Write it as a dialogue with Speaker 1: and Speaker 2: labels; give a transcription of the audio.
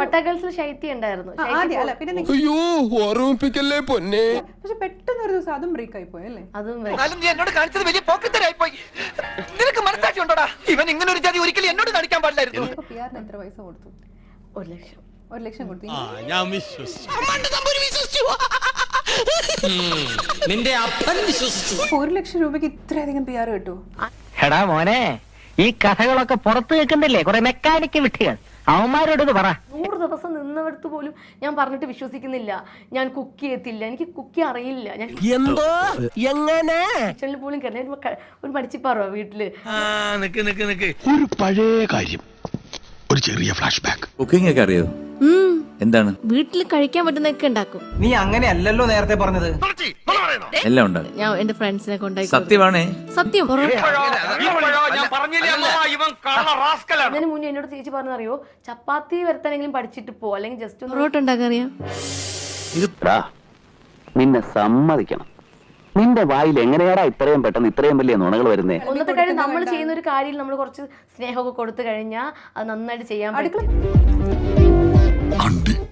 Speaker 1: പട്ടാഗൾസിൽ ശൈത്യം ഉണ്ടായിരുന്നു.
Speaker 2: അയ്യോ ഓർമ്മിപ്പിക്കല്ലേ പൊന്നെ.
Speaker 3: പക്ഷെ പെട്ടെന്ന് ഒരു ദിവസം അതും ബ്രേക്ക് ആയി പോയി അല്ലേ?
Speaker 1: അതും
Speaker 4: എന്നോട് കാണിച്ചത് വലിയ പോക്കത്തരായി പോയി. നിനക്ക് മനസ്സാക്ഷി ഉണ്ടോടാ? ഇവൻ ഇങ്ങനെ ഒരു ജാതി ഒരിക്കലും എന്നോട് കാണിക്കാൻ പാടില്ലായിരുന്നു.
Speaker 3: പിആറിന് എത്ര പൈസ കൊടുത്തു?
Speaker 1: 1 ലക്ഷം.
Speaker 3: 1 ലക്ഷം കൊടുത്തു.
Speaker 2: ഞാൻ വിശ്വസിച്ചു.
Speaker 5: നിന്റെ അപ്പൻ വിശ്വസിച്ചു.
Speaker 3: 1 ലക്ഷം രൂപയ്ക്ക് ഇത്രയധികം പിആർ കിട്ടുമോ?
Speaker 6: എടാ മോനെ, ഈ കഥകളൊക്കെ പുറത്തു കേൾക്കുന്നില്ലേ കുറെ മെക്കാനിക്ക് വിട്ടുകൾ, അവന്മാരോട് പറ.
Speaker 1: 100 ദിവസം നിന്നവർക്ക് പോലും ഞാൻ പറഞ്ഞിട്ട് വിശ്വസിക്കുന്നില്ല. ഞാൻ കുക്ക് ചെയ്യത്തില്ല, എനിക്ക് കുക്ക് അറിയില്ല. ഞാൻ
Speaker 6: എന്തോ എങ്ങനെ
Speaker 1: കിച്ചണിൽ പോലും കയറി ഒരു മടിച്ചിപ്പാറോ വീട്ടില്.
Speaker 2: ഒരു പഴയ കാര്യം, ഒരു ചെറിയ ഫ്ലാഷ് ബാക്ക്.
Speaker 7: കുക്കിംഗ് ഒക്കെ അറിയോ? എന്താണ്?
Speaker 8: വീട്ടിൽ കഴിക്കാൻ പറ്റുന്നൊക്കെ ഉണ്ടാക്കും.
Speaker 4: നീ അങ്ങനെയല്ലല്ലോ നേരത്തെ പറഞ്ഞത്.
Speaker 7: എല്ലാം ഉണ്ടാകും.
Speaker 8: ഞാൻ എന്റെ ഫ്രണ്ട്സിനെ കൊണ്ടായി.
Speaker 7: സത്യമാണേ?
Speaker 8: സത്യം.
Speaker 1: അതിന് മുന്നേ എന്നോട് ചേച്ചി പറഞ്ഞറിയോ, ചപ്പാത്തി വരുത്താനെങ്കിലും പഠിച്ചിട്ട് പോ, അല്ലെങ്കിൽ ജസ്റ്റ്
Speaker 8: പൊറോട്ട ഉണ്ടാക്കാൻ അറിയാം.
Speaker 6: നിന്നെ സമ്മതിക്കണം. നിന്റെ വായിൽ എങ്ങനെയാടാ ഇത്രയും പെട്ടെന്ന് ഇത്രയും വലിയ നുണകൾ വരുന്നേ?
Speaker 1: ഒന്നത്തെ കാര്യം, നമ്മൾ ചെയ്യുന്ന ഒരു കാര്യം നമ്മൾ കുറച്ച് സ്നേഹമൊക്കെ കൊടുത്തു കഴിഞ്ഞാൽ അത് നന്നായിട്ട് ചെയ്യാൻ പറ്റും.